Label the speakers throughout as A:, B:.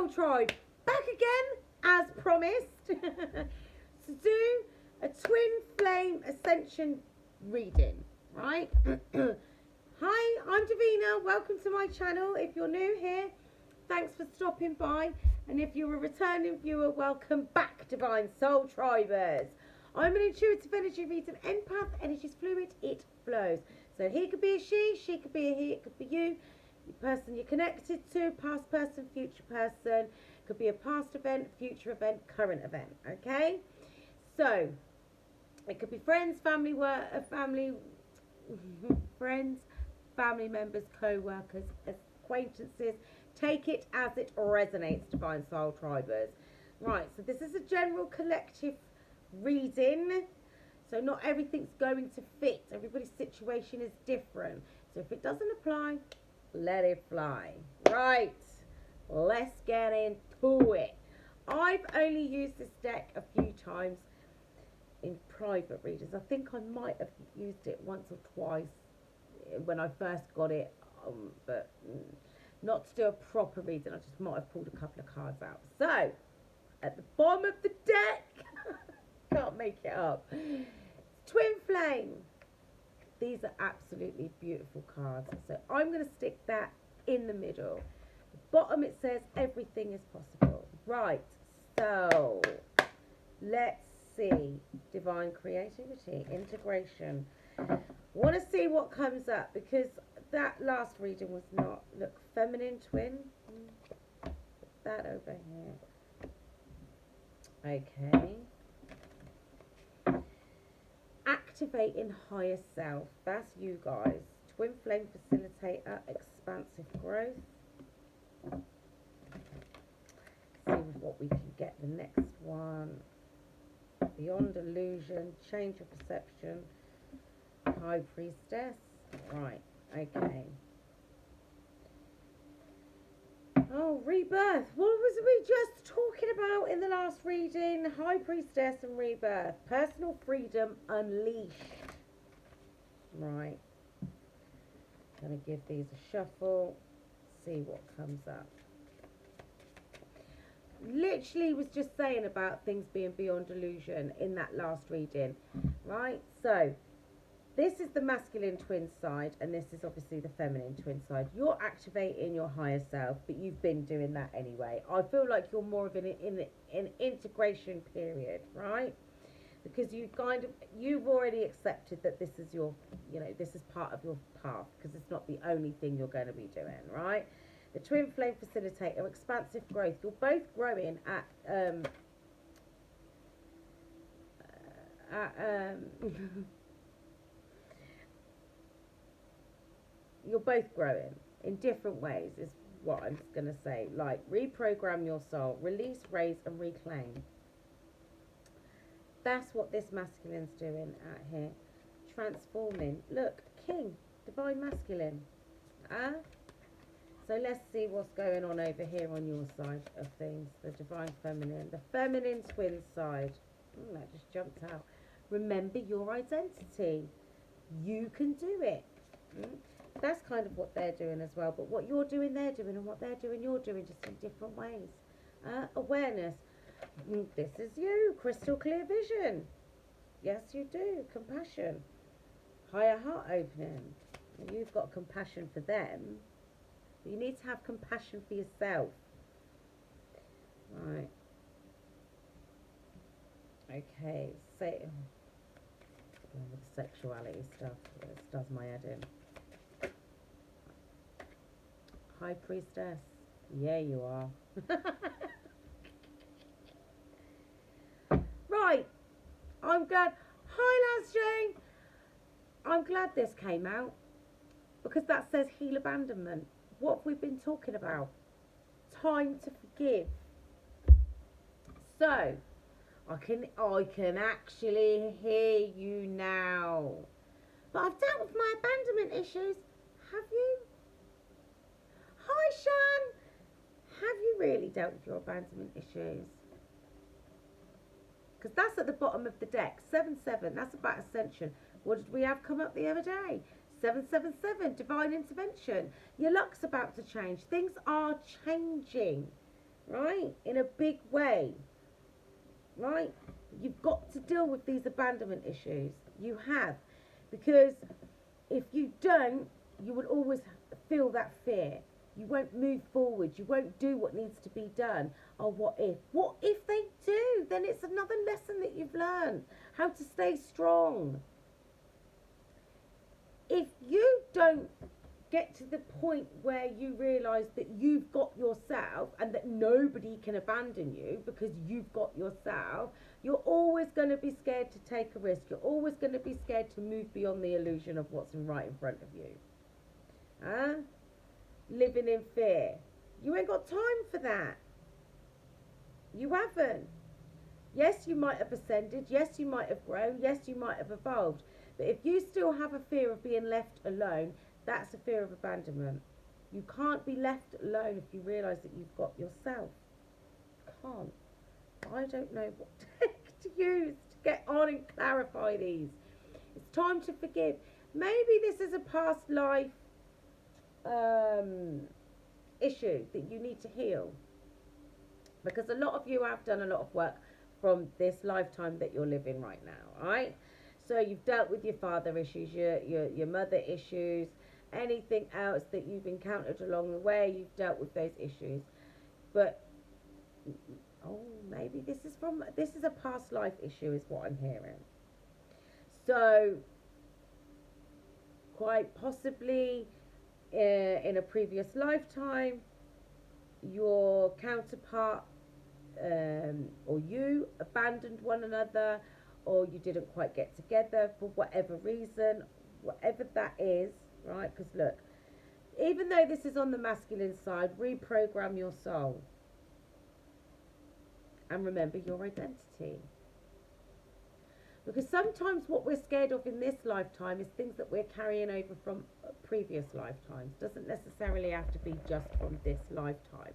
A: Soul Tribe, back again as promised to do a twin flame ascension reading, right? Hi, I'm Divina. Welcome to my channel. If you're new here, thanks for stopping by. And if you're a returning viewer, welcome back, Divine Soul Tribers. I'm an intuitive energy reader, empath, energy's fluid, it flows. So he could be a she could be a he, it could be you. The person you're connected to, past person, future person, could be a past event, future event, current event, okay? So, it could be friends, family, friends, family members, co-workers, acquaintances. Take it as it resonates, Divine Soul Tribers. Right, so this is a general collective reading. So not everything's going to fit. Everybody's situation is different. So if it doesn't apply, let it fly. Right, let's get into it. I've only used this deck a few times in private readers. I think I might have used it once or twice when I first got it, but not to do a proper reading. I just might have pulled a couple of cards out. So, at the bottom of the deck, can't make it up, Twin Flame. These are absolutely beautiful cards. So I'm going to stick that in the middle. The bottom it says everything is possible. Right, so let's see. Divine creativity, integration. Want to see what comes up because that last reading was not. Look, feminine twin. Put that over here. Okay. Activating higher self. That's you guys. Twin flame facilitator, expansive growth. See what we can get the next one. Beyond illusion, change of perception. High priestess. Right, okay. Oh, rebirth. What was we just talking about in the last reading? High priestess and rebirth. Personal freedom unleashed. Right. Gonna give these a shuffle. See what comes up. Literally was just saying about things being beyond illusion in that last reading. Right. So this is the masculine twin side, and this is obviously the feminine twin side. You're activating your higher self, but you've been doing that anyway. I feel like you're more of in an integration period, right? Because you've already accepted that this is your, this is part of your path, because it's not the only thing you're going to be doing, right? The twin flame facilitator, expansive growth. You're both growing at you're both growing in different ways is what I'm just going to say. Like, reprogram your soul, release, raise and reclaim. That's what this masculine's doing out here. Transforming. Look, king, divine masculine. So let's see what's going on over here on your side of things. The divine feminine. The feminine twin side. That just jumped out. Remember your identity. You can do it. That's kind of what they're doing as well. But what you're doing, they're doing. And what they're doing, you're doing, just in different ways. Awareness. This is you. Crystal clear vision. Yes, you do. Compassion. Higher heart opening. You've got compassion for them. But you need to have compassion for yourself. Right. Okay. Say, with the sexuality stuff. This does my head in. High priestess. Yeah, you are. Right. I'm glad. Hi, Lance Jane. I'm glad this came out because that says heal abandonment. What have we been talking about? Time to forgive. So, I can actually hear you now. But I've dealt with my abandonment issues. Have you? Hi, Shan. Have you really dealt with your abandonment issues? Because that's at the bottom of the deck. 7-7. That's about ascension. What did we have come up the other day? 7-7-7. Divine intervention. Your luck's about to change. Things are changing. right? In a big way, right? You've got to deal with these abandonment issues. You have. Because if you don't, you will always feel that fear. You won't move forward. You won't do what needs to be done. Oh, what if? What if they do? Then it's another lesson that you've learned. How to stay strong. If you don't get to the point where you realise that you've got yourself and that nobody can abandon you because you've got yourself, you're always going to be scared to take a risk. You're always going to be scared to move beyond the illusion of what's right in front of you. Huh? Living in fear. You ain't got time for that. You haven't. Yes, you might have ascended. Yes, you might have grown. Yes, you might have evolved. But if you still have a fear of being left alone, that's a fear of abandonment. You can't be left alone if you realise that you've got yourself. You can't. I don't know what to use to get on and clarify these. It's time to forgive. Maybe this is a past life issue that you need to heal. Because a lot of you have done a lot of work from this lifetime that you're living right now, right? So you've dealt with your father issues, your mother issues, anything else that you've encountered along the way, you've dealt with those issues. But maybe this is a past life issue is what I'm hearing. So quite possibly in a previous lifetime, your counterpart or you abandoned one another, or you didn't quite get together for whatever reason, whatever that is, right? Because look, even though this is on the masculine side, reprogram your soul and remember your identity. Because sometimes what we're scared of in this lifetime is things that we're carrying over from previous lifetimes. Doesn't necessarily have to be just from this lifetime,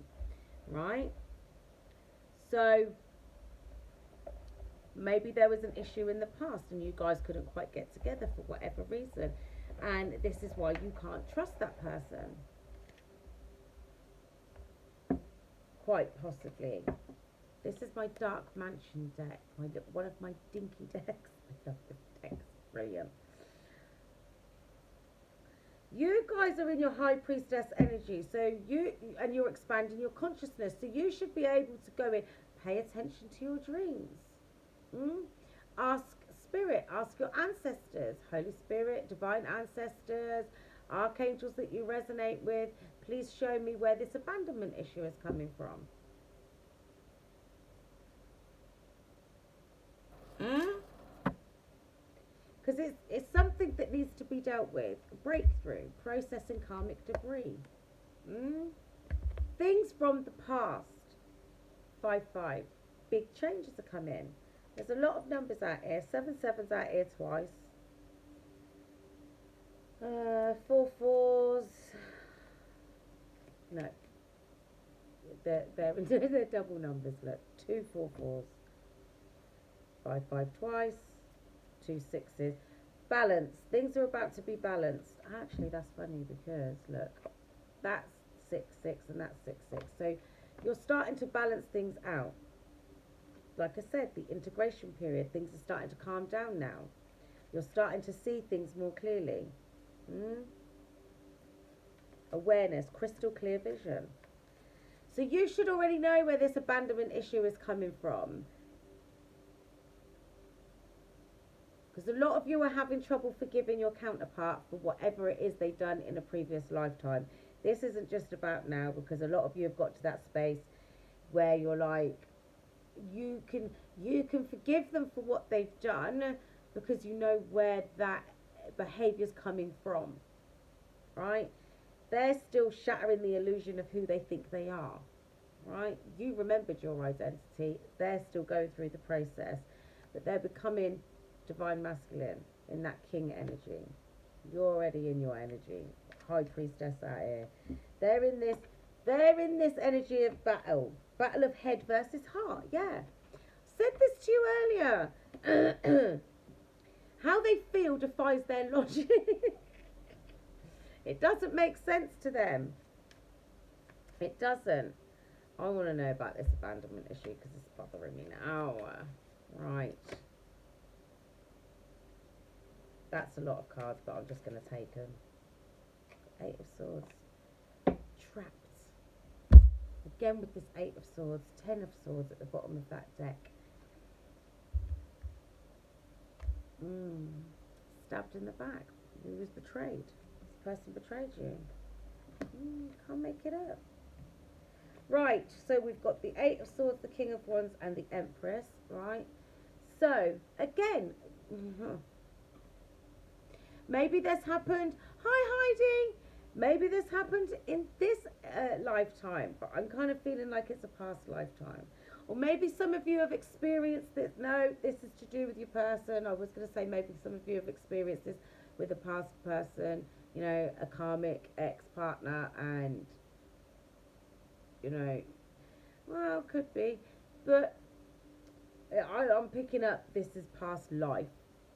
A: right? So maybe there was an issue in the past and you guys couldn't quite get together for whatever reason, and this is why you can't trust that person. Quite possibly. This is my Dark Mansion deck, one of my dinky decks. I love this deck, it's brilliant. You guys are in your High Priestess energy, so you're expanding your consciousness, so you should be able to go in, pay attention to your dreams. Ask Spirit, ask your ancestors, Holy Spirit, divine ancestors, archangels that you resonate with, please show me where this abandonment issue is coming from. Because it's something that needs to be dealt with. Breakthrough, processing karmic debris. Things from the past. 5-5. Big changes are coming. There's a lot of numbers out here. 7 7's out here twice. 4 4s. No. They're double numbers, look. 2 4 4s. 5 5 twice. 2 6s. Balance. Things are about to be balanced. Actually, that's funny because, look, that's 6 6 and that's 6 6. So you're starting to balance things out. Like I said, the integration period, things are starting to calm down now. You're starting to see things more clearly. Awareness, crystal clear vision. So you should already know where this abandonment issue is coming from. Because a lot of you are having trouble forgiving your counterpart for whatever it is they've done in a previous lifetime. This isn't just about now, because a lot of you have got to that space where you're like, you can forgive them for what they've done because you know where that behaviour's coming from, right? They're still shattering the illusion of who they think they are, right? You remembered your identity. They're still going through the process, but they're becoming divine masculine in that king energy. You're already in your energy. High priestess out here. They're in this energy of battle of head versus heart. Yeah, said this to you earlier. How they feel defies their logic. It doesn't make sense to them. It doesn't. I want to know about this abandonment issue because it's bothering me now. Right. That's a lot of cards, but I'm just going to take them. 8 of Swords. Trapped. Again with this 8 of Swords. 10 of Swords at the bottom of that deck. Stabbed in the back. Who was betrayed? This person betrayed you. Can't make it up. Right, so we've got the 8 of Swords, the King of Wands, and the Empress, right? So, again, maybe this happened, hi Heidi, maybe this happened in this lifetime, but I'm kind of feeling like it's a past lifetime. Or maybe some of you have experienced this. No, this is to do with your person. I was going to say maybe some of you have experienced this with a past person, you know, a karmic ex-partner, and, you know, well, could be. But I'm picking up this is past life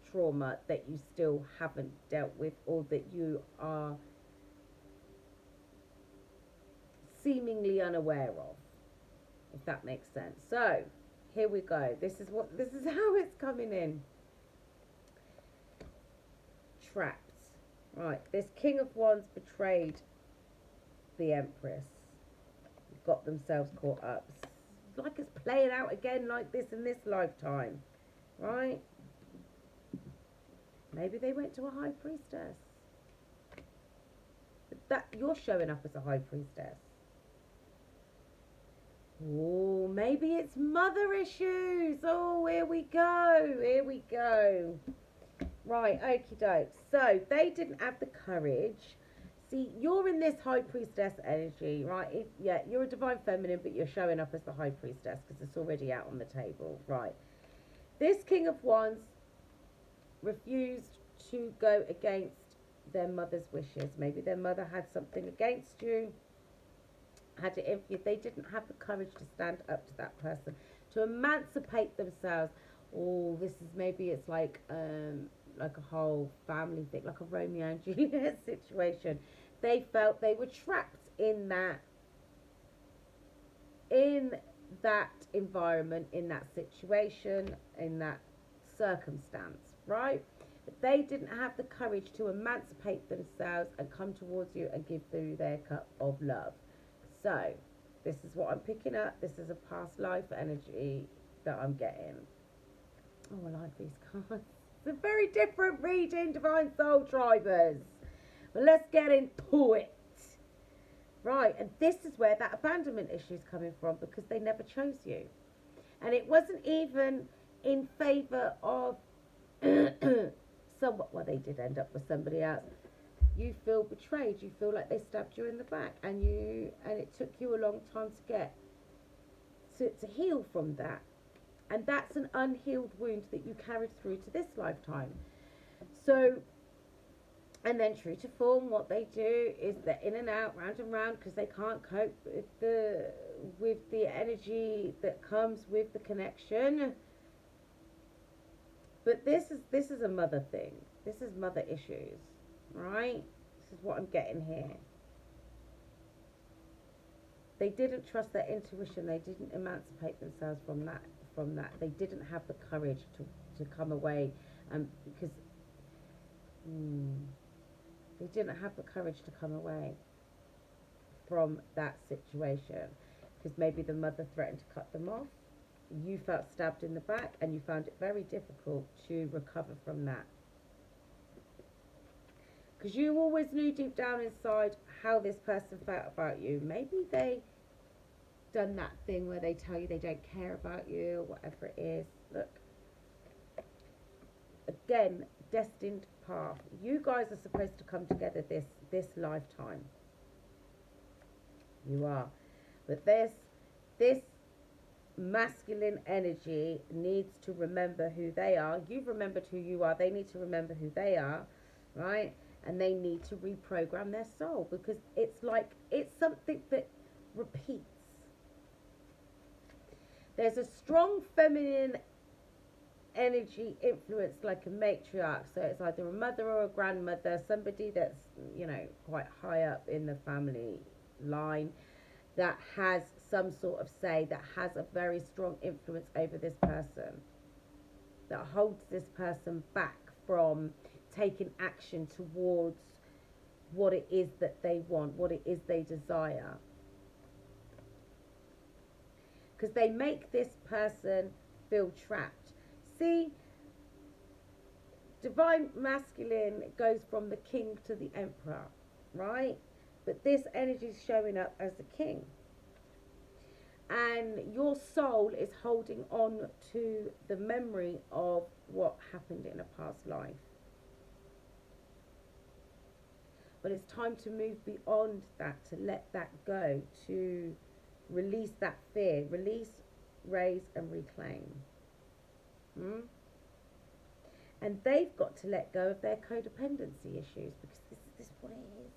A: trauma that you still haven't dealt with, or that you are seemingly unaware of, if that makes sense. So here we go. This is how it's coming in. Trapped. Right, this King of Wands betrayed the Empress. Got themselves caught up. It's like it's playing out again like this in this lifetime. Right? Maybe they went to a high priestess. That you're showing up as a high priestess. Oh, maybe it's mother issues. Oh, here we go. Here we go. Right, okie doke. So they didn't have the courage. See, you're in this high priestess energy, right? Yeah, you're a divine feminine, but you're showing up as the high priestess because it's already out on the table, right? This King of Wands refused to go against their mother's wishes. Maybe their mother had something against you, had it in for you. They didn't have the courage to stand up to that person, to emancipate themselves. Oh, this is, maybe it's like a whole family thing, like a Romeo and Juliet situation. They felt they were trapped in that environment, in that situation, in that circumstance, right? But they didn't have the courage to emancipate themselves and come towards you and give through their cup of love. So this is what I'm picking up. This is a past life energy that I'm getting. Oh, I like these cards. It's a very different reading, Divine Soul Drivers. But let's get into it. Right, and this is where that abandonment issue is coming from, because they never chose you. And it wasn't even in favour of somewhat, well, they did end up with somebody else. You feel betrayed. You feel like they stabbed you in the back, and it took you a long time to get to heal from that. And that's an unhealed wound that you carried through to this lifetime. So, and then true to form, what they do is they're in and out, round and round, because they can't cope with the energy that comes with the connection. But this is a mother thing. This is mother issues, right? This is what I'm getting here. They didn't trust their intuition. They didn't emancipate themselves from that. They didn't have the courage to come away, because they didn't have the courage to come away from that situation, because maybe the mother threatened to cut them off. You felt stabbed in the back, and you found it very difficult to recover from that, because you always knew deep down inside how this person felt about you. Maybe they done that thing where they tell you they don't care about you, or whatever it is. Look, again, destined path. You guys are supposed to come together this lifetime. You are. But this masculine energy needs to remember who they are. You've remembered who you are. They need to remember who they are, right? And they need to reprogram their soul, because it's something that repeats. There's a strong feminine energy influence, like a matriarch. So it's either a mother or a grandmother, somebody that's, you know, quite high up in the family line. that has some sort of say, that has a very strong influence over this person, that holds this person back from taking action towards what it is that they want, what it is they desire. Because they make this person feel trapped. See, divine masculine goes from the king to the emperor, right? But this energy is showing up as the king. And your soul is holding on to the memory of what happened in a past life. But it's time to move beyond that, to let that go, to release that fear. Release, raise and reclaim. And they've got to let go of their codependency issues, because this is what it is.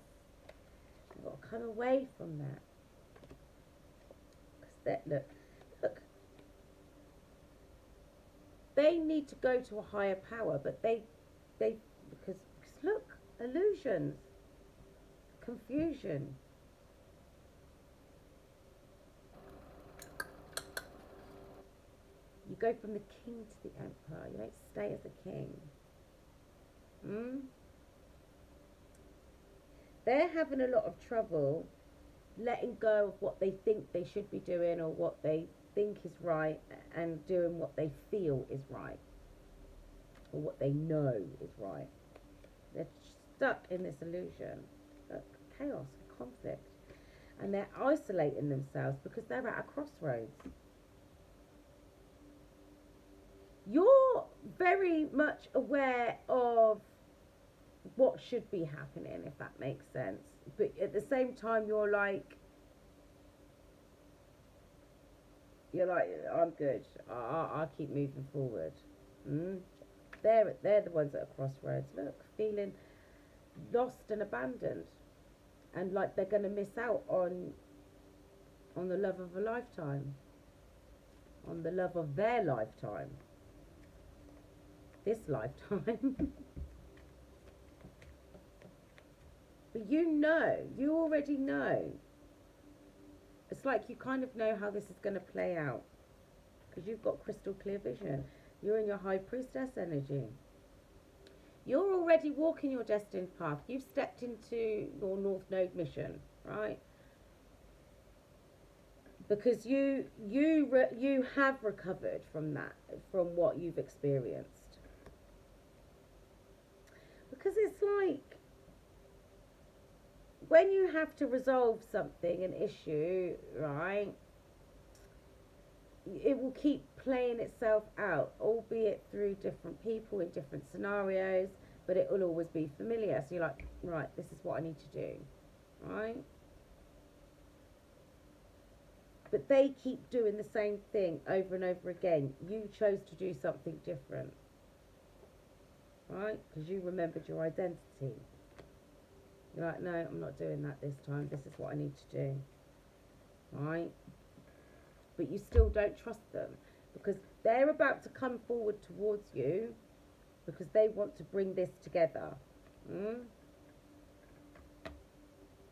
A: You've got to come away from that. Because look, they need to go to a higher power, but because look, illusions, confusion. You go from the king to the emperor. You don't stay as a king. They're having a lot of trouble letting go of what they think they should be doing, or what they think is right, and doing what they feel is right, or what they know is right. They're stuck in this illusion of chaos, conflict, and they're isolating themselves because they're at a crossroads. You're very much aware of what should be happening, if that makes sense, but at the same time you're like I'm good, I'll keep moving forward. They're the ones at a crossroads. Look, feeling lost and abandoned, and like they're going to miss out on the love of a lifetime, on the love of their lifetime, this lifetime. But you already know. It's like you kind of know how this is going to play out, because you've got crystal clear vision. You're in your high priestess energy. You're already walking your destined path. You've stepped into your North Node mission, right? Because you have recovered from that, from what you've experienced. Because it's like, when you have to resolve something, an issue, right, it will keep playing itself out, albeit through different people in different scenarios, but it will always be familiar. So you're like, right, this is what I need to do, right? But they keep doing the same thing over and over again. You chose to do something different, right? Because you remembered your identity. You're like, no, I'm not doing that this time. This is what I need to do, right? But you still don't trust them, because they're about to come forward towards you, because they want to bring this together.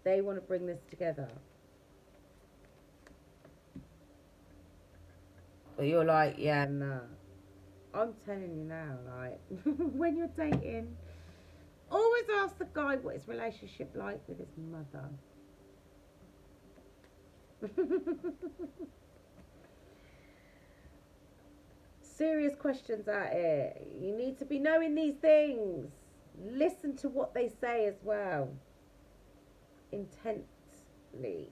A: They want to bring this together. But you're like, yeah, nah. I'm telling you now, like, when you're dating, always ask the guy what his relationship like with his mother. Serious questions out here. You need to be knowing these things. Listen to what they say as well, intently.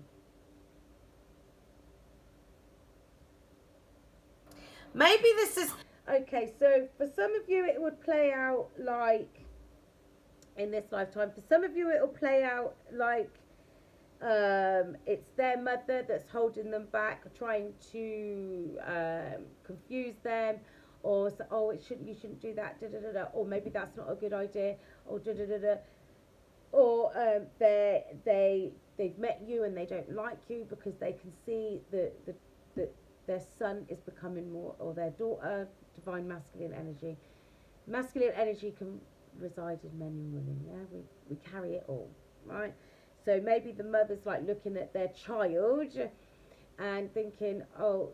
A: Maybe this is okay. So for some of you, it would play out like in this lifetime. For some of you, it will play out like it's their mother that's holding them back, trying to confuse them, or say, oh, you shouldn't do that, da, da, da, da. Or maybe that's not a good idea, or da, da, da, da. Or they've met you and they don't like you because they can see that their son is becoming more, or their daughter, divine masculine energy. Masculine energy can reside in men and women. Yeah, we carry it all, right? So maybe the mother's like looking at their child and thinking, oh,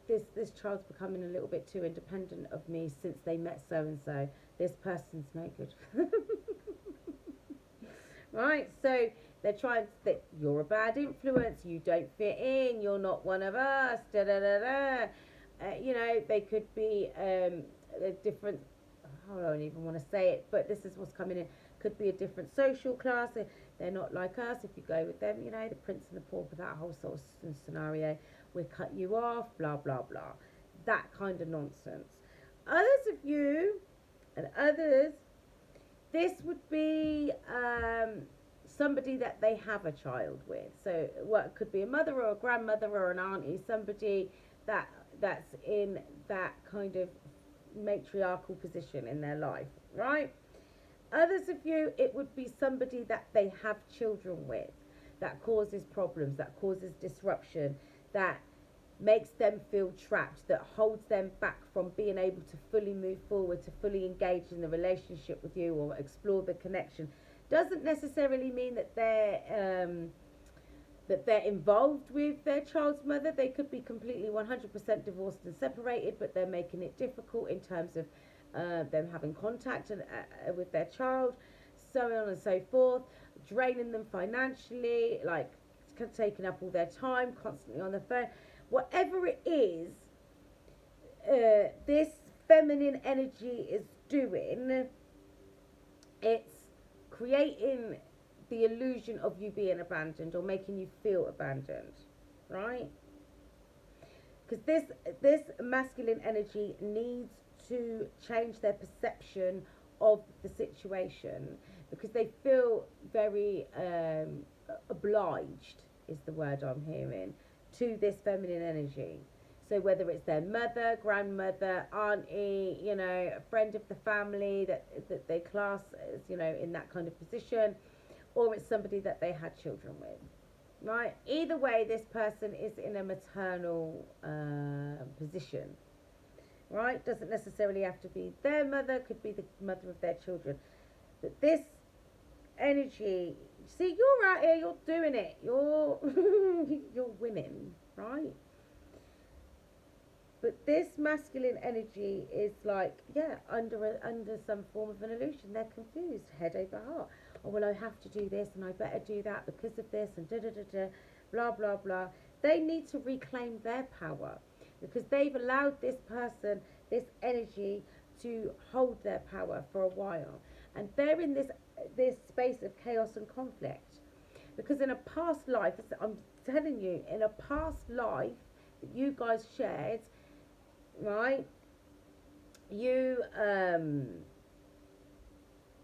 A: this child's becoming a little bit too independent of me since they met so and so. This person's no good. Right? So they're trying to think you're a bad influence, you don't fit in, you're not one of us, da da da da. You know, they could be a different, I don't even want to say it, but this is what's coming in. Could be a different social class. They're not like us. If you go with them, you know, the prince and the pauper, that whole sort of scenario, we'll cut you off, blah, blah, blah. That kind of nonsense. Others of you and others, this would be somebody that they have a child with. So what it could be a mother or a grandmother or an auntie, somebody that's in that kind of matriarchal position in their life, right? Others of you, it would be somebody that they have children with, that causes problems, that causes disruption, that makes them feel trapped, that holds them back from being able to fully move forward, to fully engage in the relationship with you or explore the connection. Doesn't necessarily mean that they're involved with their child's mother. They could be completely 100% divorced and separated, but they're making it difficult in terms of them having contact with their child, so on and so forth, draining them financially, like taking up all their time, constantly on the phone. Whatever it is, this feminine energy is doing, it's creating the illusion of you being abandoned or making you feel abandoned, right? Because this masculine energy needs to change their perception of the situation, because they feel very obliged, is the word I'm hearing, to this feminine energy. So whether it's their mother, grandmother, auntie, you know, a friend of the family that they class as, you know, in that kind of position, or it's somebody that they had children with, right? Either way, this person is in a maternal position, right? Doesn't necessarily have to be their mother, could be the mother of their children. But this energy, see, you're out here, you're doing it, you're you're winning, right? But this masculine energy is like, yeah, under some form of an illusion. They're confused, head over heart. Oh, well, I have to do this and I better do that because of this and da da da da, blah blah blah. They need to reclaim their power, because they've allowed this person, this energy, to hold their power for a while, and they're in this space of chaos and conflict. Because in a past life, I'm telling you, in a past life that you guys shared, right? You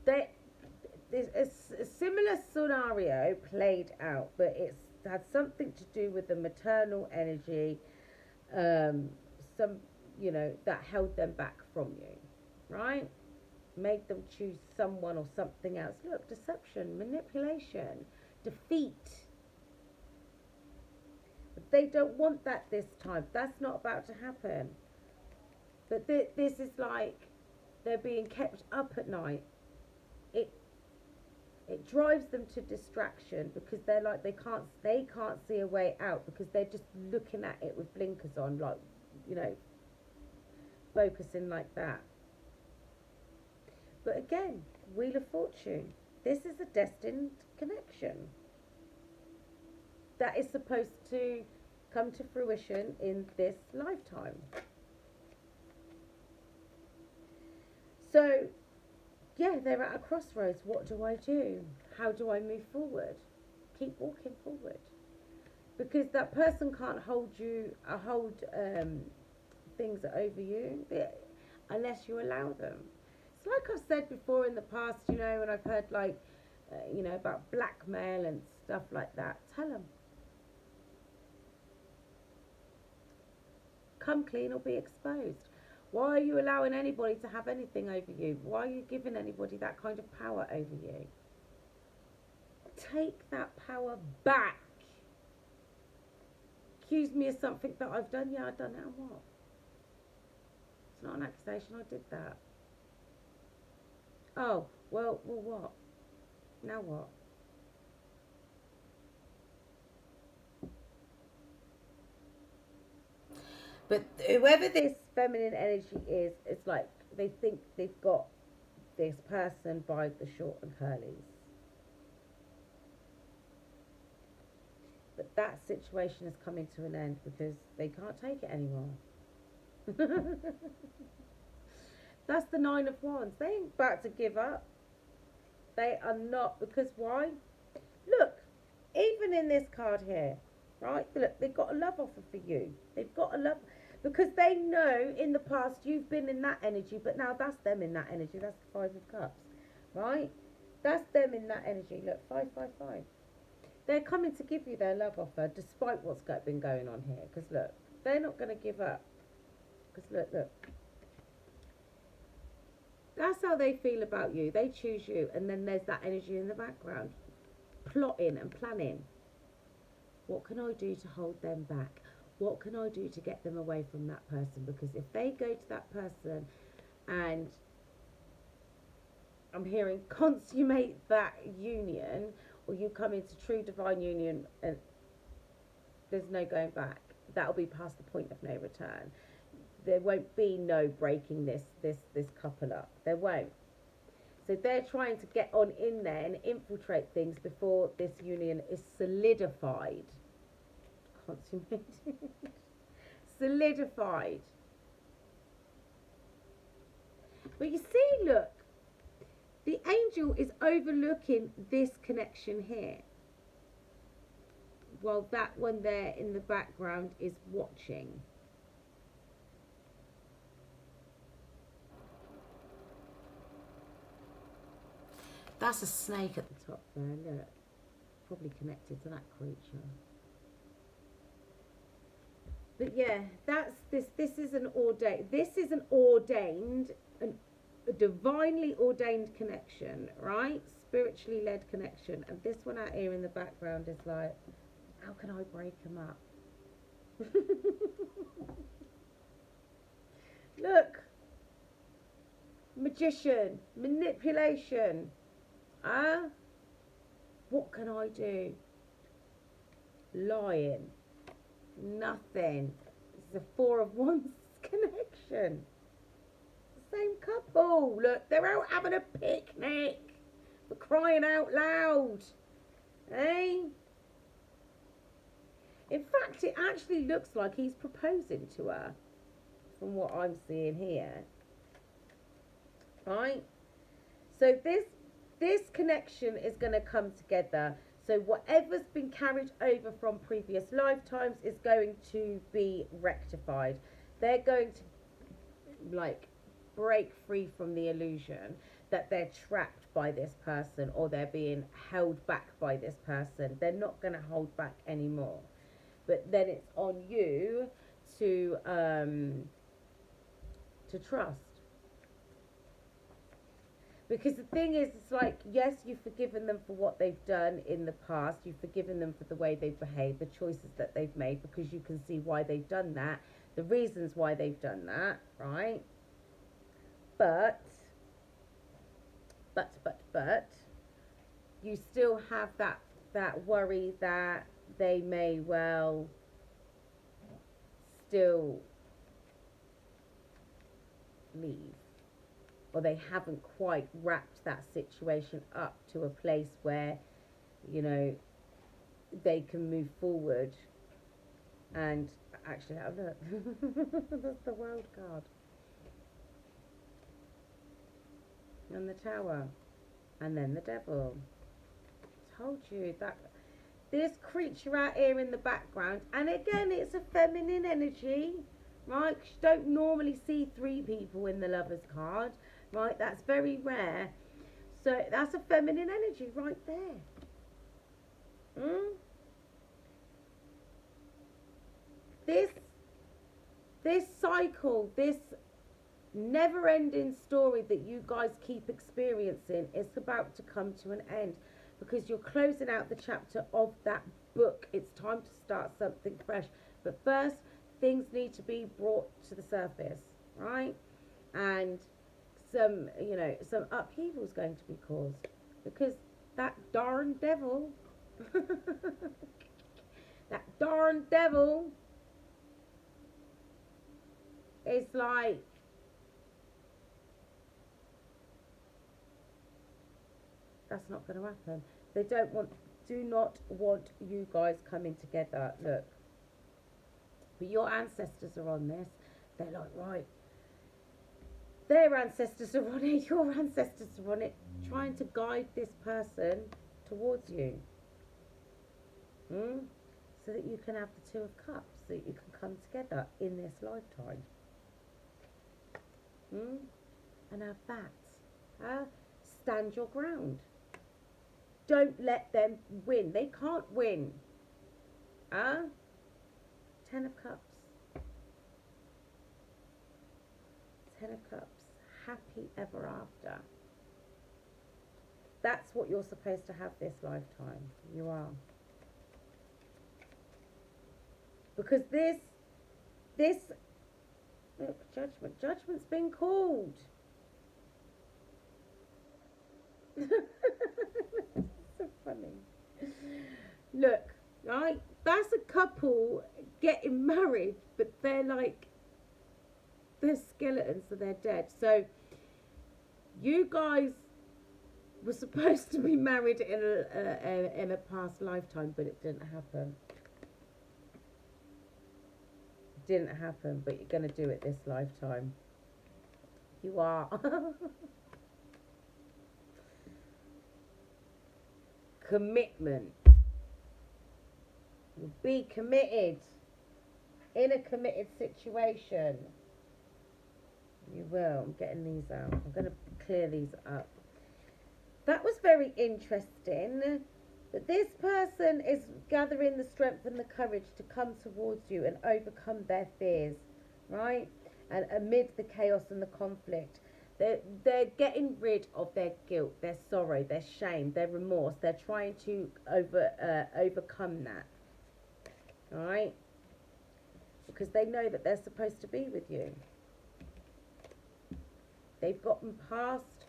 A: there's a similar scenario played out, but it's had something to do with the maternal energy, some, you know, that held them back from you, right? Made them choose someone or something else. Look, deception, manipulation, defeat. But they don't want that this time. That's not about to happen. But this is like they're being kept up at night. It drives them to distraction, because they're like they can't see a way out, because they're just looking at it with blinkers on, like, you know, focusing like that. But again, Wheel of Fortune. This is a destined connection that is supposed to come to fruition in this lifetime. So, yeah, they're at a crossroads. What do I do? How do I move forward? Keep walking forward. Because that person can't hold things over you unless you allow them. It's like I've said before in the past, you know, when I've heard, like, you know, about blackmail and stuff like that. Tell them. Come clean or be exposed. Why are you allowing anybody to have anything over you? Why are you giving anybody that kind of power over you? Take that power back. Accuse me of something that I've done. Yeah, I've done it, and what? It's not an accusation, I did that. Oh, well, what? Now what? But whoever this feminine energy is, it's like they think they've got this person by the short and curlies. But that situation is coming to an end because they can't take it anymore. That's the Nine of Wands. They ain't about to give up. They are not, because why? Look, even in this card here, right? Look, they've got a love offer for you. They've got a love, because they know in the past you've been in that energy, but now that's them in that energy. That's the Five of Cups, right? That's them in that energy. Look, 555. They're coming to give you their love offer despite what's been going on here. Because look, they're not going to give up. Because look. That's how they feel about you. They choose you, and then there's that energy in the background, plotting and planning. What can I do to hold them back? What can I do to get them away from that person? Because if they go to that person and I'm hearing consummate that union, or you come into true divine union and there's no going back, that'll be past the point of no return. There won't be no breaking this couple up. There won't. So they're trying to get on in there and infiltrate things before this union is solidified. Consummated. Solidified. But you see, look, the angel is overlooking this connection here, while that one there in the background is watching. That's a snake at the top there, look. Probably connected to that creature. But yeah, that's this is an ordained, a divinely ordained connection, right? Spiritually led connection. And this one out here in the background is like, how can I break them up? Look. Magician, manipulation. What can I do? Lying. Nothing. It's a Four of Wands connection. The same couple. Look, they're out having a picnic. For crying out loud. Eh? In fact, it actually looks like he's proposing to her. From what I'm seeing here. Right? So this connection is going to come together. So whatever's been carried over from previous lifetimes is going to be rectified. They're going to like break free from the illusion that they're trapped by this person or they're being held back by this person. They're not going to hold back anymore. But then it's on you to trust. Because the thing is, it's like, yes, you've forgiven them for what they've done in the past. You've forgiven them for the way they've behaved, the choices that they've made, because you can see why they've done that, the reasons why they've done that, right? But, you still have that worry that they may well still leave. Or they haven't quite wrapped that situation up to a place where, you know, they can move forward. And actually, have a look. That's the World card. And the Tower. And then the Devil. Told you that this creature out here in the background, and again, it's a feminine energy, right? You don't normally see three people in the Lovers card. Right, that's very rare. So that's a feminine energy right there. This cycle, this never-ending story that you guys keep experiencing is about to come to an end, because you're closing out the chapter of that book. It's time to start something fresh. But first, things need to be brought to the surface, right? And some upheaval is going to be caused, because that darn devil It's like, that's not going to happen. They do not want you guys coming together. Look, but your ancestors are on this. They're like, right, their ancestors are on it, your ancestors are on it, trying to guide this person towards you. So that you can have the Two of Cups, so that you can come together in this lifetime. And have that. Stand your ground. Don't let them win. They can't win. Ten of Cups. Ten of Cups. Happy ever after. That's what you're supposed to have this lifetime. You are. Because this, look, judgment's been called. So funny. Look, right, that's a couple getting married, but they're skeletons, so they're dead. So you guys were supposed to be married in a past lifetime, but it didn't happen. Didn't happen, but you're going to do it this lifetime. You are. Commitment. You'll be committed in a committed situation. You will. I'm getting these out. I'm going to clear these up. That was very interesting. That this person is gathering the strength and the courage to come towards you and overcome their fears, right? And amid the chaos and the conflict, they're getting rid of their guilt, their sorrow, their shame, their remorse. They're trying to overcome that, all right? Because they know that they're supposed to be with you. They've gotten past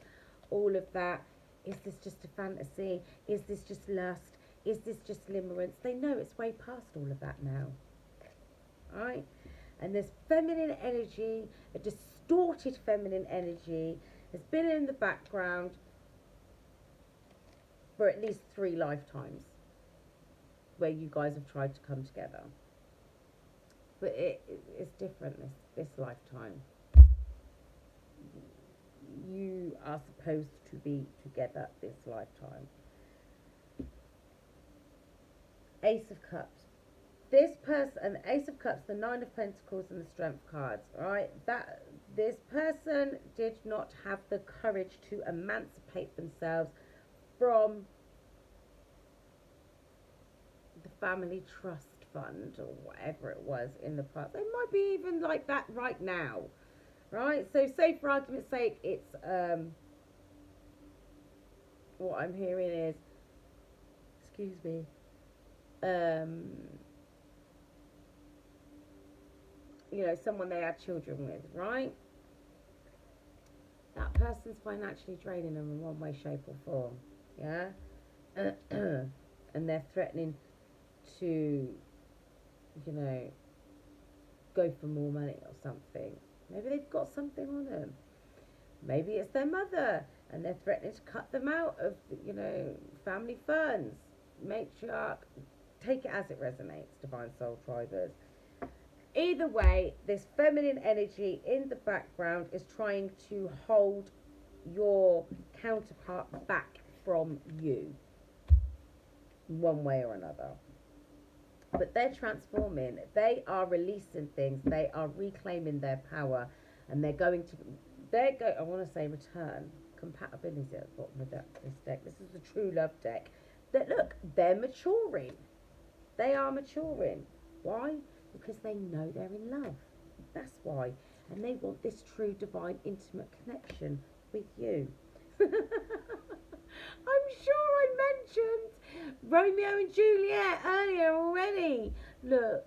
A: all of that. Is this just a fantasy? Is this just lust? Is this just limerence? They know it's way past all of that now. Alright? And this feminine energy, a distorted feminine energy, has been in the background for at least 3 lifetimes where you guys have tried to come together. But it's different this lifetime. You are supposed to be together this lifetime. Ace of Cups. This person, Ace of Cups, the Nine of Pentacles and the Strength cards, right? This person did not have the courage to emancipate themselves from the family trust fund or whatever it was in the past. They might be even like that right now. Right, so say for argument's sake, it's, what I'm hearing is, excuse me, you know, someone they had children with, right? That person's financially draining them in one way, shape or form, yeah? And they're threatening to, you know, go for more money or something. Maybe they've got something on them. Maybe it's their mother and they're threatening to cut them out of, you know, family funds. Matriarch. Take it as it resonates, Divine Soul Tribers. Either way, this feminine energy in the background is trying to hold your counterpart back from you. One way or another. But they're transforming. They are releasing things. They are reclaiming their power. And they're going to... I want to say return. Compatibility at the bottom of this deck. This is the true love deck. That look, they're maturing. They are maturing. Why? Because they know they're in love. That's why. And they want this true, divine, intimate connection with you. I'm sure I mentioned Romeo and Juliet earlier already. Look,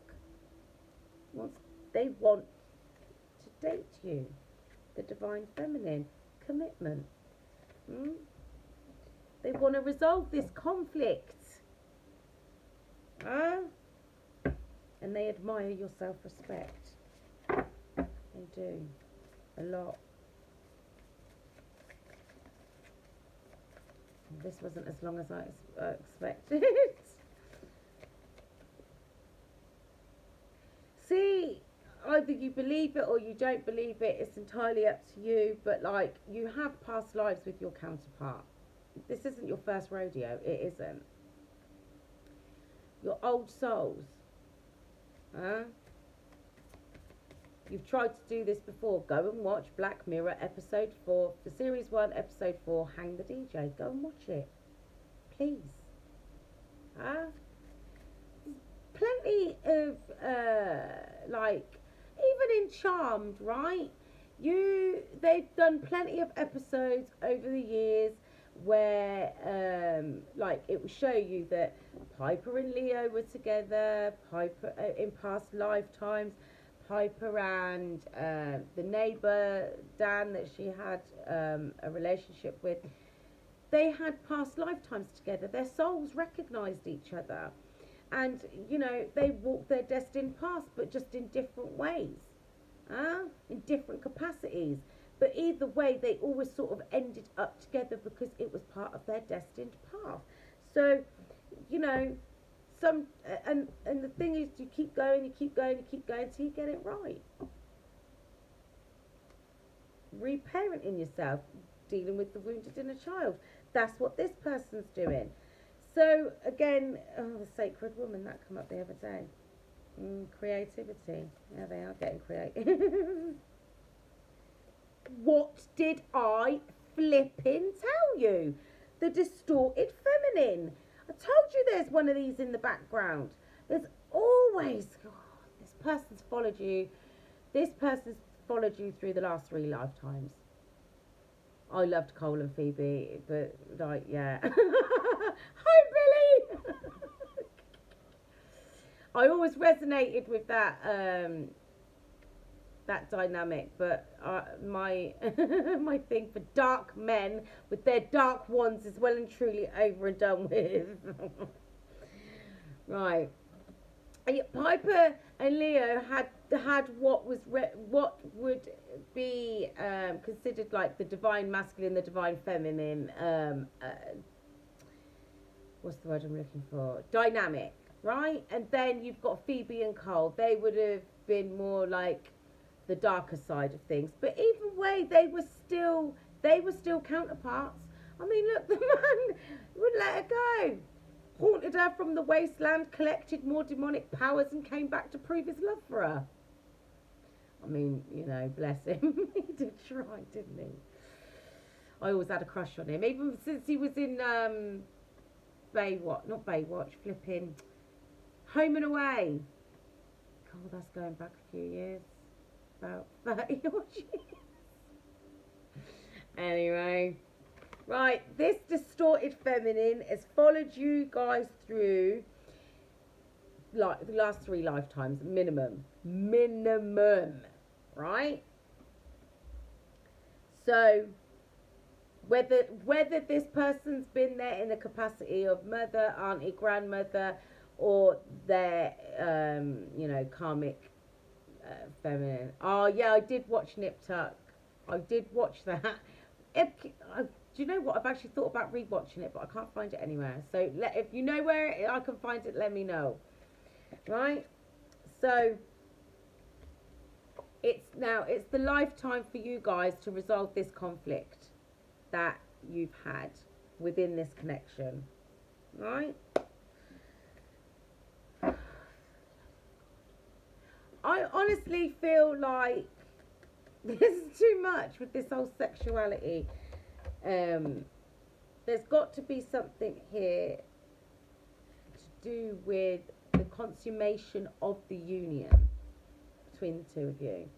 A: they want to date you. The divine feminine commitment. They want to resolve this conflict. And they admire your self-respect. They They do. A lot. This wasn't as long as I expected. See, either you believe it or you don't believe it. It's entirely up to you. But, like, you have past lives with your counterpart. This isn't your first rodeo. It isn't. Your old souls. Huh? You've tried to do this before. Go and watch Black Mirror episode 4. For series 1, episode 4, Hang the DJ. Go and watch it. Please. Huh? Plenty of, like, even in Charmed, right? They've done plenty of episodes over the years where, like, it will show you that Piper and Leo were together, Piper in past lifetimes, Piper and the neighbour, Dan, that she had a relationship with, they had past lifetimes together. Their souls recognised each other. And, you know, they walked their destined path, but just in different ways. In different capacities. But either way, they always sort of ended up together because it was part of their destined path. So, you know, and the thing is, you keep going, you keep going, you keep going till you get it right. Reparenting yourself, dealing with the wounded inner child. That's what this person's doing. So, again, the sacred woman, that came up the other day. Creativity. There they are, getting creative. What did I flipping tell you? The distorted feminine. I told you there's one of these in the background. There's always, this person's followed you. This person's followed you through the last 3 lifetimes. I loved Cole and Phoebe, but, like, yeah. Hi, Billy! I always resonated with that that dynamic, but my my thing for dark men with their dark wands is well and truly over and done with. Right. Piper and Leo had what would be considered like the divine masculine, the divine feminine. What's the word I'm looking for? Dynamic, right? And then you've got Phoebe and Cole. They would have been more like the darker side of things. But either way, they were still counterparts. I mean, look, the man would let her go. Haunted her from the wasteland, collected more demonic powers, and came back to prove his love for her. I mean, you know, bless him. He did try, didn't he? I always had a crush on him, even since he was in flipping Home and Away. God, that's going back a few years. About 30 odd years. Anyway. Right, this distorted feminine has followed you guys through like the last 3 lifetimes, minimum, right? So whether this person's been there in the capacity of mother, auntie, grandmother, or their you know, karmic feminine. Oh yeah, I did watch Nip Tuck. I did watch that. Do you know what? I've actually thought about rewatching it, but I can't find it anywhere. So if you know where I can find it, let me know. Right? So it's the lifetime for you guys to resolve this conflict that you've had within this connection. Right? I honestly feel like this is too much with this whole sexuality. There's got to be something here to do with the consummation of the union between the two of you.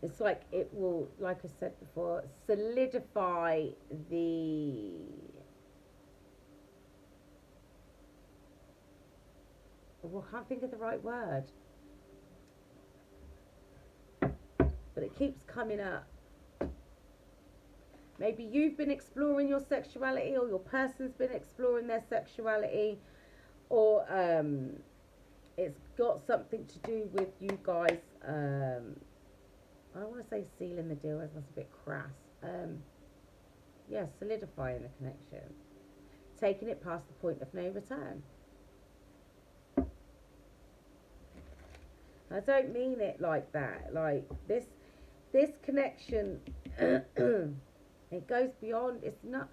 A: It's like it will, like I said before, solidify the I can't think of the right word, but it keeps coming up. Maybe you've been exploring your sexuality, or your person's been exploring their sexuality, or It's got something to do with you guys. I don't want to say sealing the deal, that's a bit crass. Yeah, solidifying the connection, taking it past the point of no return. I don't mean it like that. Like this connection, it goes beyond. It's not.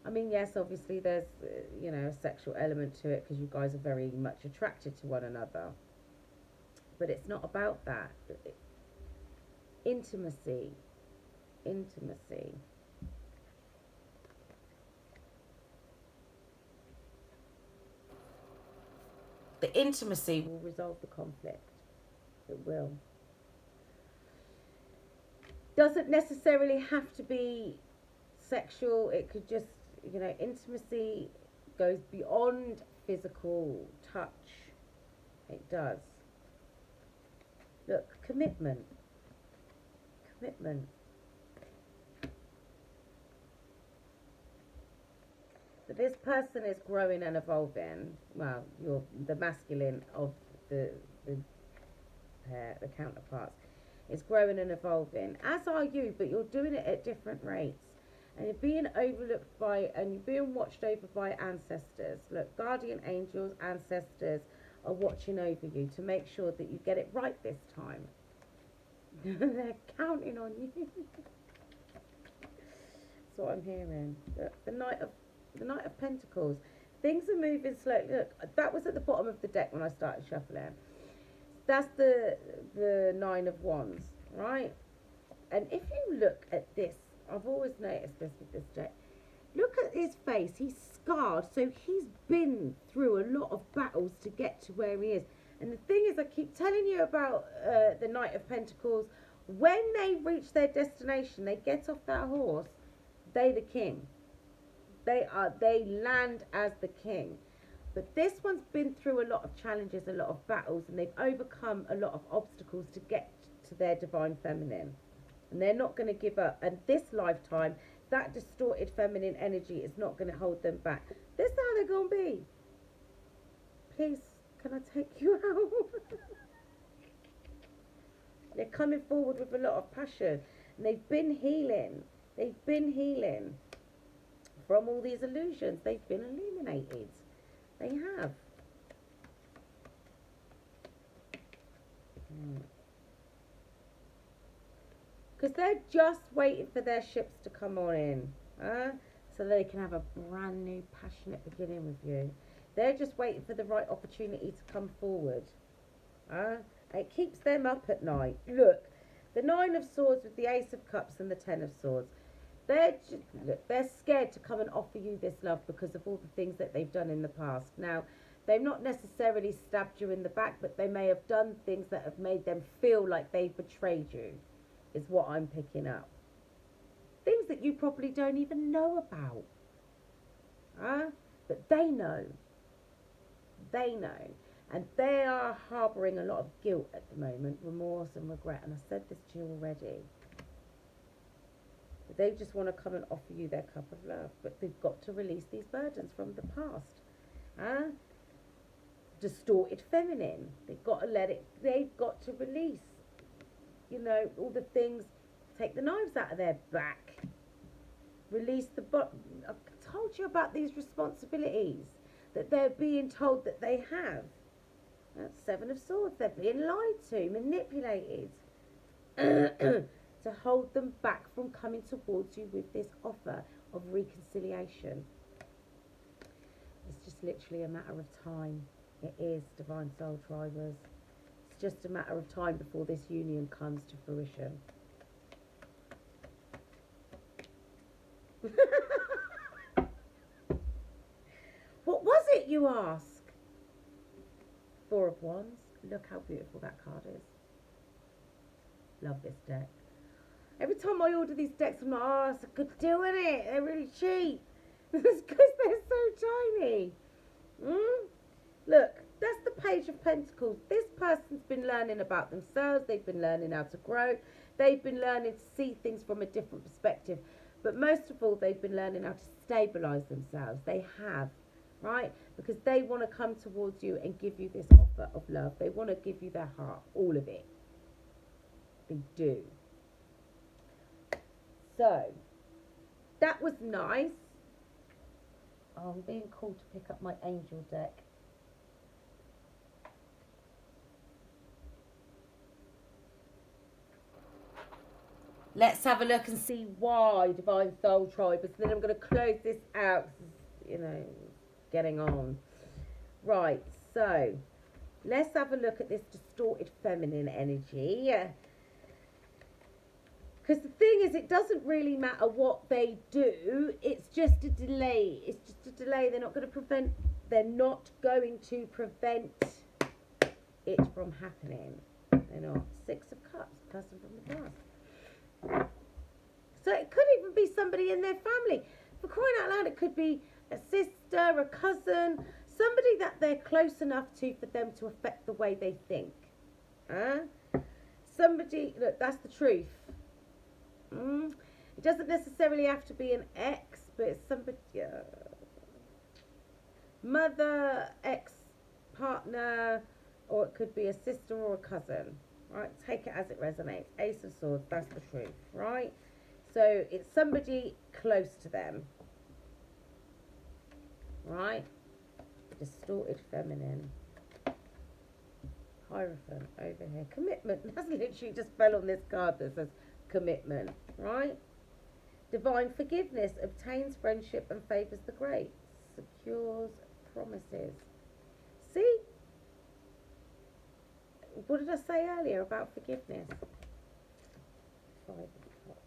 A: I mean, yes, obviously there's a sexual element to it because you guys are very much attracted to one another. But it's not about that. Intimacy. The intimacy will resolve the conflict. It will. Doesn't necessarily have to be sexual. It could just, intimacy goes beyond physical touch. It does. Look, commitment. But this person is growing and evolving. Well, you're the masculine of the pair, the counterparts. It's growing and evolving, as are you, but you're doing it at different rates. And you're being overlooked by, and you're being watched over by ancestors. Look, guardian angels, ancestors are watching over you to make sure that you get it right this time. They're counting on you. That's what I'm hearing. The Knight of Pentacles. Things are moving slowly. Look, that was at the bottom of the deck when I started shuffling. That's the Nine of Wands, right? And if you look at this, I've always noticed this with this deck. Look at his face. He's scarred, so he's been through a lot of battles to get to where he is. And the thing is, I keep telling you about the Knight of Pentacles. When they reach their destination, they get off that horse, they the king. They land as the king. But this one's been through a lot of challenges, a lot of battles, and they've overcome a lot of obstacles to get to their divine feminine. And they're not going to give up. And this lifetime, that distorted feminine energy is not going to hold them back. This is how they're going to be. Please, can I take you out? They're coming forward with a lot of passion. And they've been healing. From all these illusions. They've been illuminated. They have. Because they're just waiting for their ships to come on in. So they can have a brand new passionate beginning with you. They're just waiting for the right opportunity to come forward. It keeps them up at night. Look, the Nine of Swords with the Ace of Cups and the Ten of Swords. They're scared to come and offer you this love because of all the things that they've done in the past. Now, they've not necessarily stabbed you in the back, but they may have done things that have made them feel like they've betrayed you, is what I'm picking up. Things that you probably don't even know about. But they know. And they are harbouring a lot of guilt at the moment, remorse and regret. And I said this to you already. They just want to come and offer you their cup of love. But they've got to release these burdens from the past. Distorted feminine. They've got to release, all the things. Take the knives out of their back. Release the I've told you about these responsibilities that they're being told that they have. That's Seven of Swords. They're being lied to, manipulated. To hold them back from coming towards you with this offer of reconciliation. It's just literally a matter of time. It is, Divine Soul Drivers. It's just a matter of time before this union comes to fruition. What was it, you ask? Four of Wands. Look how beautiful that card is. Love this deck. Every time I order these decks, I'm like, oh, it's a good deal, isn't it? They're really cheap. It's because they're so tiny. Look, that's the Page of Pentacles. This person's been learning about themselves. They've been learning how to grow. They've been learning to see things from a different perspective. But most of all, they've been learning how to stabilise themselves. They have. right? Because they want to come towards you and give you this offer of love. They want to give you their heart, all of it. They do. So, that was nice. Oh, I'm being called to pick up my angel deck. Let's have a look and see why Divine Soul Tribe. And then I'm going to close this out. You know, getting on. Right, so let's have a look at this distorted feminine energy. Because the thing is, it doesn't really matter what they do. It's just a delay. It's just a delay. They're not going to prevent it from happening. They're not. Six of Cups, person from the past. So it could even be somebody in their family. For crying out loud, it could be a sister, a cousin, somebody that they're close enough to for them to affect the way they think. Somebody, look, that's the truth. It doesn't necessarily have to be an ex, but it's somebody, mother, ex-partner, or it could be a sister or a cousin. Right, take it as it resonates. Ace of Swords, that's the truth, right? So it's somebody close to them, right? Distorted feminine. Hierophant over here. Commitment. That's literally just fell on this card that says commitment, right? Divine forgiveness. Obtains friendship and favours the great. Secures promises. See? What did I say earlier about forgiveness? 5 of Cups.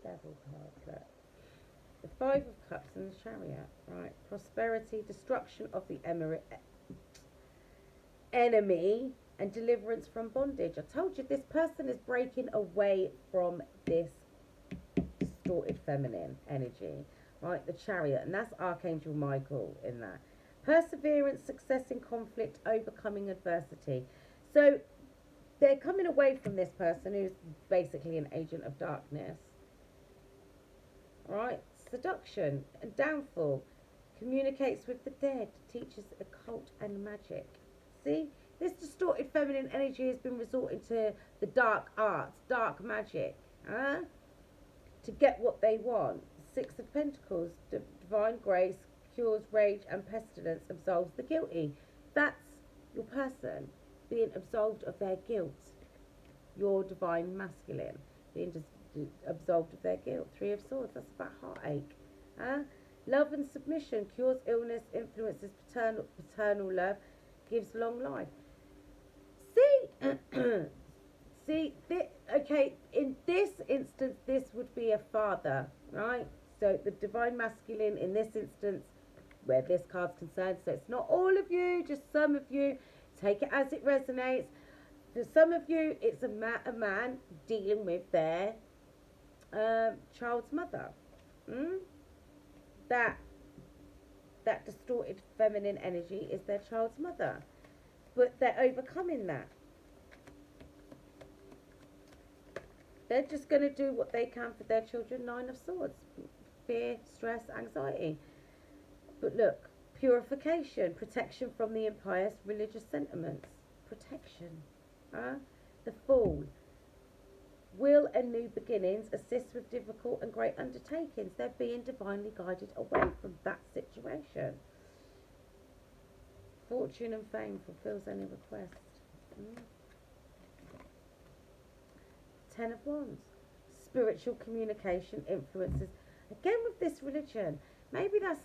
A: Devil card, look. The 5 of Cups and the Chariot, right? Prosperity, destruction of the enemy, and deliverance from bondage. I told you this person is breaking away from this distorted feminine energy, right? The Chariot, and that's Archangel Michael in that. Perseverance, success in conflict, overcoming adversity. So they're coming away from this person who's basically an agent of darkness. Right? Seduction and downfall. Communicates with the dead. Teaches occult and magic. See? This distorted feminine energy has been resorting to the dark arts, dark magic. To get what they want. 6 of Pentacles. Divine grace. Cures rage and pestilence, absolves the guilty. That's your person being absolved of their guilt. Your divine masculine being absolved of their guilt. 3 of Swords, that's about heartache. Love and submission cures illness, influences paternal love, gives long life. See, okay, in this instance, this would be a father, right? So the divine masculine in this instance, where this card's concerned, so it's not all of you, just some of you. Take it as it resonates. For some of you, it's a man dealing with their child's mother. That distorted feminine energy is their child's mother, but they're overcoming that. They're just going to do what they can for their children. 9 of Swords. Fear, stress, anxiety. But look, purification, protection from the impious religious sentiments. Protection. The Fool. Will and new beginnings, assist with difficult and great undertakings. They're being divinely guided away from that situation. Fortune and fame fulfills any request. 10 of Wands. Spiritual communication influences. Again with this religion. Maybe that's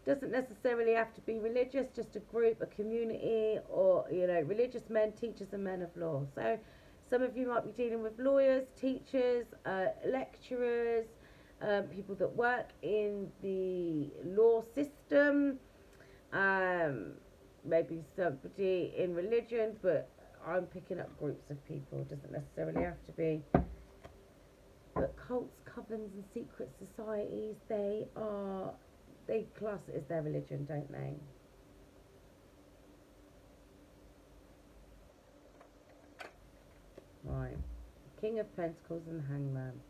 A: doesn't necessarily have to be religious, just a group, a community, or, religious men, teachers and men of law. So some of you might be dealing with lawyers, teachers, lecturers, people that work in the law system, maybe somebody in religion, but I'm picking up groups of people. It doesn't necessarily have to be. But cults, covens and secret societies, they class it as their religion, don't they? Right. King of Pentacles and Hangman.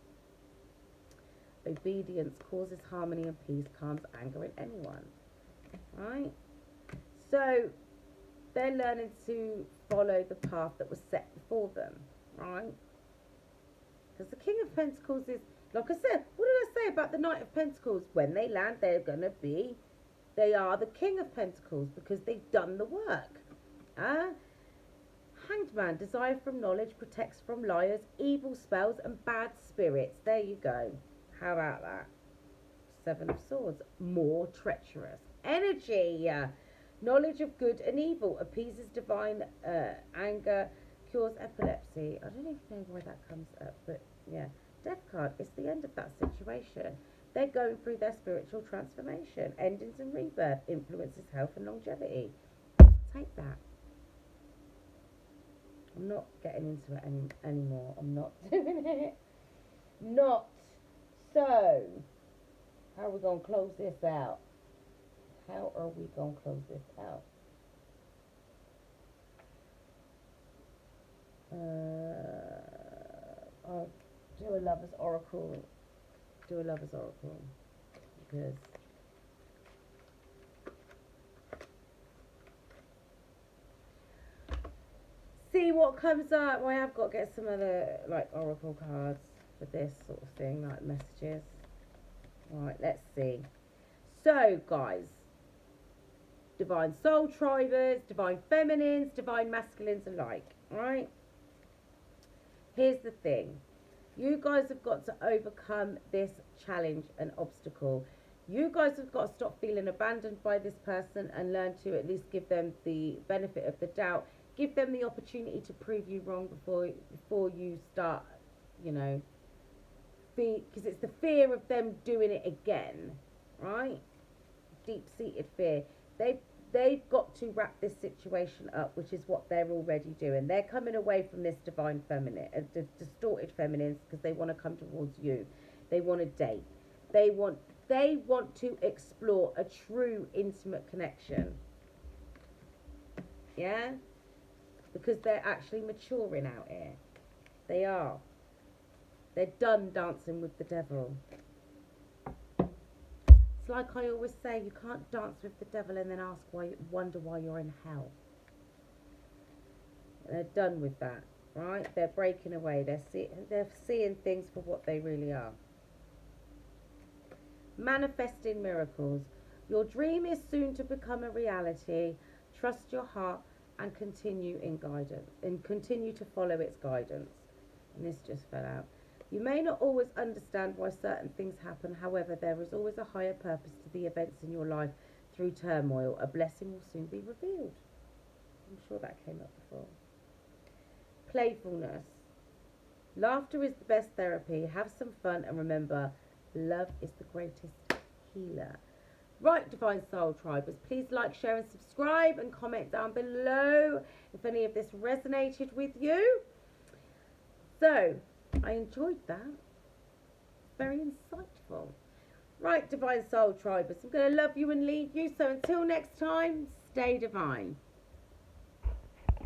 A: Obedience causes harmony and peace, calms anger in anyone. Right? So they're learning to follow the path that was set before them. Right? Because the King of Pentacles is, like I said, what did I say about the Knight of Pentacles? When they land, they are the King of Pentacles because they've done the work. Hanged Man, desire from knowledge, protects from liars, evil spells and bad spirits. There you go. How about that? Seven of Swords, more treacherous energy. Knowledge of good and evil, appeases divine anger, cures epilepsy. I don't even know why that comes up, but yeah. Death card, it's the end of that situation. They're going through their spiritual transformation. Endings and rebirth, influences health and longevity. Take that. I'm not getting into it anymore. I'm not doing it. Not. So, how are we going to close this out? How are we going to close this out? I'll do a Lover's Oracle. Because see what comes up. I have got to get some other like oracle cards for this sort of thing, like messages. Right, let's see. So guys, divine soul tribers, divine feminines, divine masculines alike. Right, here's the thing. You guys have got to overcome this challenge and obstacle. You guys have got to stop feeling abandoned by this person and learn to at least give them the benefit of the doubt. Give them the opportunity to prove you wrong before you start, you know, because it's the fear of them doing it again, right? Deep-seated fear. They've got to wrap this situation up, which is what they're already doing. They're coming away from this divine feminine, distorted feminines, because they want to come towards you. They want to date. They want to explore a true intimate connection. Yeah? Because they're actually maturing out here. They are. They're done dancing with the devil. It's like I always say, you can't dance with the devil and then wonder why you're in hell. They're done with that, right? They're breaking away. They're seeing things for what they really are. Manifesting miracles. Your dream is soon to become a reality. Trust your heart and continue in guidance, and continue to follow its guidance. And this just fell out. You may not always understand why certain things happen. However, there is always a higher purpose to the events in your life. Through turmoil, a blessing will soon be revealed. I'm sure that came up before. Playfulness. Laughter is the best therapy. Have some fun and remember, love is the greatest healer. Right, Divine Soul Tribers, please like, share and subscribe and comment down below if any of this resonated with you. So, I enjoyed that. Very insightful. Right, Divine Soul Tribers, I'm going to love you and leave you. So until next time, stay divine.